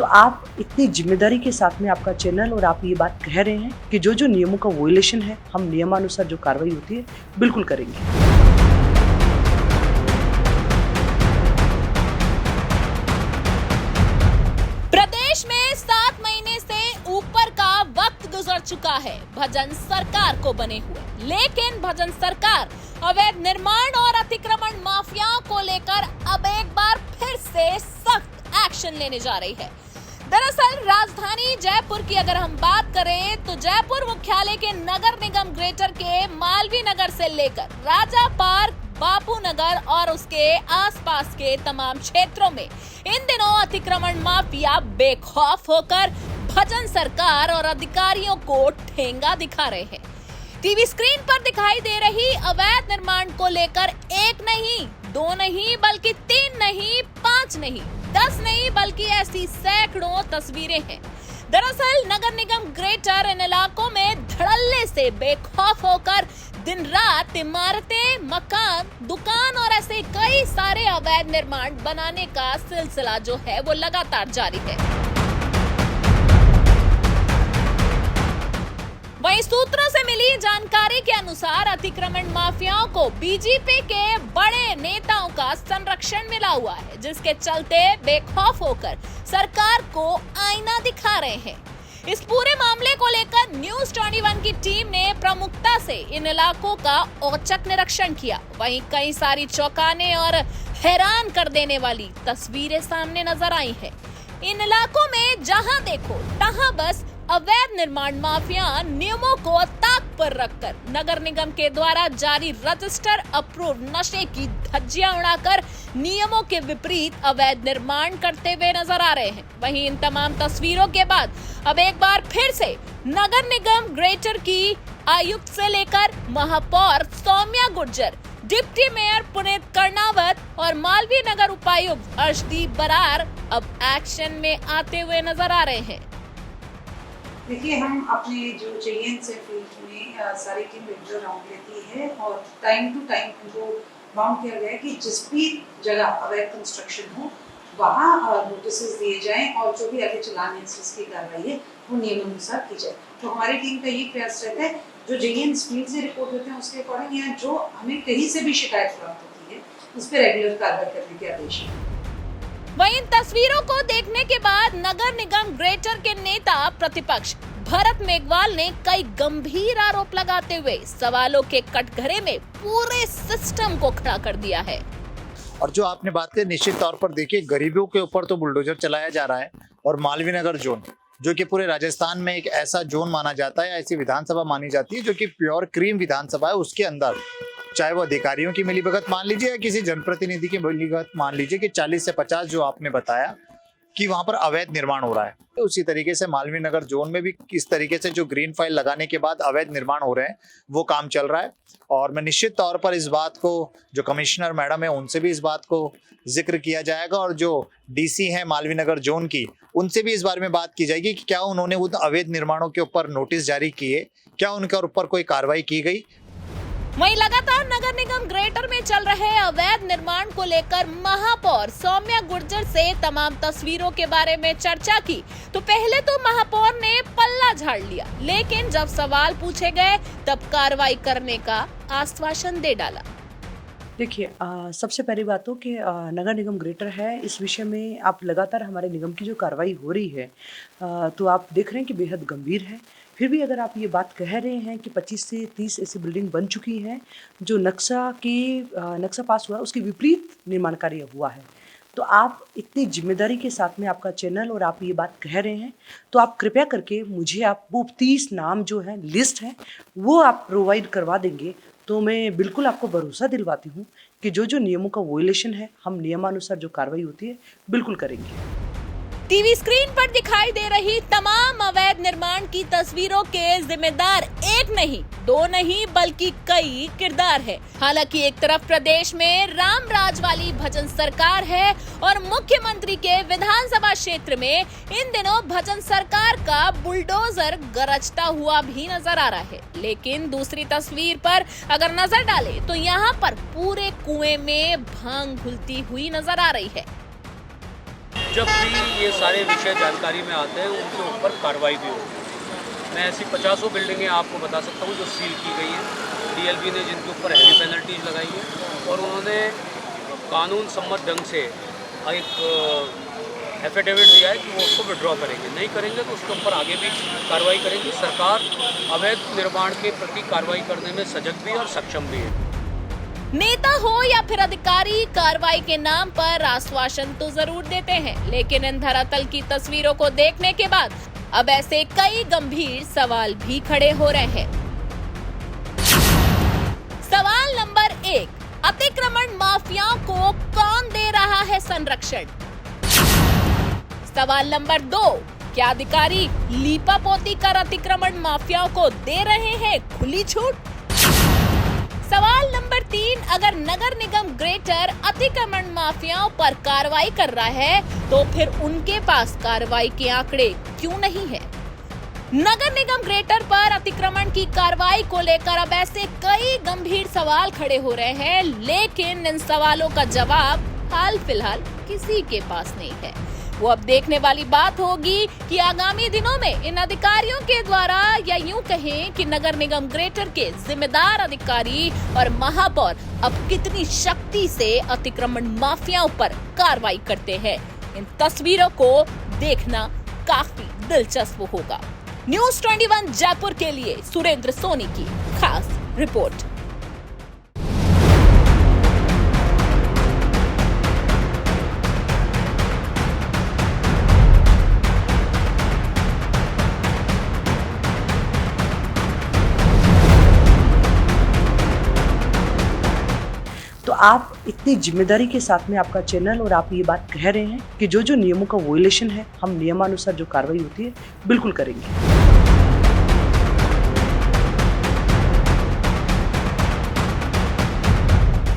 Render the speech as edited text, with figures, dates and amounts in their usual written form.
तो आप इतनी जिम्मेदारी के साथ में आपका चैनल और आप ये बात कह रहे हैं कि जो जो नियमों का वोलेशन है हम नियमानुसार जो कार्रवाई होती है बिल्कुल करेंगे। प्रदेश में 7 महीने से ऊपर का वक्त गुजर चुका है भजन सरकार को बने हुए, लेकिन भजन सरकार अवैध निर्माण और अतिक्रमण माफियाओं को लेकर अब एक बार फिर से सख्त एक्शन लेने जा रही है। दरअसल राजधानी जयपुर की अगर हम बात करें तो जयपुर मुख्यालय के नगर निगम ग्रेटर के मालवीय नगर से लेकर राजा पार्क, बापू नगर और उसके आसपास के तमाम क्षेत्रों में इन दिनों अतिक्रमण माफिया बेखौफ होकर भजन सरकार और अधिकारियों को ठेंगा दिखा रहे हैं। टीवी स्क्रीन पर दिखाई दे रही अवैध निर्माण को लेकर एक नहीं, 2 नहीं, बल्कि 3 नहीं, 5 नहीं, 10 नहीं, बल्कि ऐसी सैकड़ों तस्वीरें हैं। दरअसल नगर निगम ग्रेटर इन इलाकों में धड़ल्ले से बेखौफ होकर दिन रात इमारतें, मकान, दुकान और ऐसे कई सारे अवैध निर्माण बनाने का सिलसिला जो है वो लगातार जारी है। वहीं सूत्रों से मिली जानकारी के अनुसार अतिक्रमण माफियाओं को बीजेपी के बड़े नेताओं का संरक्षण मिला हुआ है, जिसके चलते बेखौफ होकर सरकार को आईना दिखा रहे हैं। इस पूरे मामले को लेकर न्यूज 21 की टीम ने प्रमुखता से इन इलाकों का औचक निरीक्षण किया। वहीं कई सारी चौंकाने और हैरान कर देने वाली तस्वीरें सामने नजर आई है। इन इलाकों में जहां देखो तहां बस अवैध निर्माण माफिया नियमों को ताक पर रखकर नगर निगम के द्वारा जारी रजिस्टर अप्रूव नशे की धज्जियां उड़ाकर नियमों के विपरीत अवैध निर्माण करते हुए नजर आ रहे हैं। वहीं इन तमाम तस्वीरों के बाद अब एक बार फिर से नगर निगम ग्रेटर की आयुक्त से लेकर महापौर सौम्या गुर्जर, डिप्टी मेयर पुनीत कर्णावत और मालवीय नगर उपायुक्त अर्शदीप बरार अब एक्शन में आते हुए नजर आ रहे हैं। देखिए, हम अपने जो चाहिए से फील्ड में सारी टीम रेगुलर राउंड लेती है और टाइम टू टाइम उनको राउंड किया गया है कि जिस भी जगह अवैध कंस्ट्रक्शन हो वहाँ नोटिस दिए जाएं और जो भी आगे चलान है इसकी कार्रवाई है वो नियमानुसार की जाए। तो हमारी टीम का ये प्रयास रहता है जो जेईएन फील्ड से रिपोर्ट होते हैं उसके अकॉर्डिंग या जो हमें कहीं से भी शिकायत प्राप्त होती है उस पर रेगुलर कार्रवाई करने के आदेश है। वहीं इन तस्वीरों को देखने के बाद नगर निगम ग्रेटर के नेता प्रतिपक्ष भरत मेघवाल ने कई गंभीर आरोप लगाते हुए सवालों के कटघरे में पूरे सिस्टम को खड़ा कर दिया है। और जो आपने बात की निश्चित तौर पर देखिए, गरीबों के ऊपर तो बुलडोजर चलाया जा रहा है और मालवीय नगर जोन जो कि पूरे राजस्थान में एक ऐसा जोन माना जाता है, ऐसी विधानसभा मानी जाती है जो कि प्योर क्रीम विधानसभा है। उसके अंदर चाहे वो अधिकारियों की मिलीभगत मान लीजिए या किसी जनप्रतिनिधि की मिलीभगत मान लीजिए कि 40 से 50 जो आपने बताया कि वहां पर अवैध निर्माण हो रहा है, तो उसी तरीके से मालवीय नगर जोन में भी किस तरीके से जो ग्रीन फाइल लगाने के बाद अवैध निर्माण हो रहे हैं वो काम चल रहा है। और मैं निश्चित तौर पर इस बात को जो कमिश्नर मैडम है उनसे भी इस बात को जिक्र किया जाएगा और जो डीसी है मालवीय नगर जोन की उनसे भी इस बारे में बात की जाएगी कि क्या उन्होंने उन अवैध निर्माणों के ऊपर नोटिस जारी किए, क्या उनके ऊपर कोई कार्रवाई की गई। वहीं लगातार नगर निगम ग्रेटर में चल रहे अवैध निर्माण को लेकर महापौर सौम्या गुर्जर से तमाम तस्वीरों के बारे में चर्चा की तो पहले तो महापौर ने पल्ला झाड़ लिया, लेकिन जब सवाल पूछे गए तब कार्रवाई करने का आश्वासन दे डाला। देखिए, सबसे पहली बात तो कि नगर निगम ग्रेटर है, इस विषय में आप लगातार हमारे निगम की जो कार्रवाई हो रही है तो आप देख रहे हैं कि बेहद गंभीर है। फिर भी अगर आप ये बात कह रहे हैं कि 25 से 30 ऐसी बिल्डिंग बन चुकी हैं जो नक्शा पास हुआ उसके विपरीत निर्माण कार्य हुआ है, तो आप इतनी जिम्मेदारी के साथ में आपका चैनल और आप ये बात कह रहे हैं तो आप कृपया करके मुझे आप वो 30 नाम जो है लिस्ट है वो आप प्रोवाइड करवा देंगे तो मैं बिल्कुल आपको भरोसा दिलवाती हूँ कि जो जो नियमों का वोलेशन है हम नियमानुसार जो कार्रवाई होती है बिल्कुल करेंगे। टीवी स्क्रीन पर दिखाई दे रही तमाम अवैध निर्माण की तस्वीरों के जिम्मेदार एक नहीं, 2 नहीं, बल्कि कई किरदार है। हालांकि एक तरफ प्रदेश में राम राज वाली भजन सरकार है और मुख्यमंत्री के विधानसभा क्षेत्र में इन दिनों भजन सरकार का बुलडोजर गरजता हुआ भी नजर आ रहा है। लेकिन दूसरी तस्वीर पर अगर नजर डाले तो यहाँ पर पूरे कुएं में भांग घुलती हुई नजर आ रही है। जब भी ये सारे विषय जानकारी में आते हैं उनके ऊपर कार्रवाई भी होती है। मैं ऐसी 50 बिल्डिंगें आपको बता सकता हूँ जो सील की गई हैं, DLB ने जिनके ऊपर हैवी पेनल्टीज लगाई है और उन्होंने कानून सम्मत ढंग से एक एफिडेविट दिया है कि वो उसको विड्रॉ करेंगे, नहीं करेंगे तो उसके ऊपर आगे भी कार्रवाई करेंगे। सरकार अवैध निर्माण के प्रति कार्रवाई करने में सजग भी है और सक्षम भी है। नेता हो या फिर अधिकारी, कार्रवाई के नाम पर आश्वासन तो जरूर देते हैं, लेकिन इन धरातल की तस्वीरों को देखने के बाद अब ऐसे कई गंभीर सवाल भी खड़े हो रहे हैं। सवाल नंबर 1, अतिक्रमण माफियाओं को कौन दे रहा है संरक्षण? सवाल नंबर 2, क्या अधिकारी लीपापोती कर अतिक्रमण माफियाओं को दे रहे हैं खुली छूट? सवाल नंबर 3, अगर नगर निगम ग्रेटर अतिक्रमण माफियाओं पर कार्रवाई कर रहा है तो फिर उनके पास कार्रवाई के आंकड़े क्यों नहीं है? नगर निगम ग्रेटर पर अतिक्रमण की कार्रवाई को लेकर अब ऐसे कई गंभीर सवाल खड़े हो रहे हैं, लेकिन इन सवालों का जवाब हाल फिलहाल किसी के पास नहीं है। वो अब देखने वाली बात होगी कि आगामी दिनों में इन अधिकारियों के द्वारा, या यूं कहें कि नगर निगम ग्रेटर के जिम्मेदार अधिकारी और महापौर अब कितनी शक्ति से अतिक्रमण माफियाओं पर कार्रवाई करते हैं। इन तस्वीरों को देखना काफी दिलचस्प होगा। न्यूज़ 21 जयपुर के लिए सुरेंद्र सोनी की खास रिपोर्ट। तो आप इतनी जिम्मेदारी के साथ में आपका चैनल और आप ये बात कह रहे हैं कि जो जो नियमों का वोलेशन है हम नियमानुसार जो कार्रवाई होती है बिल्कुल करेंगे।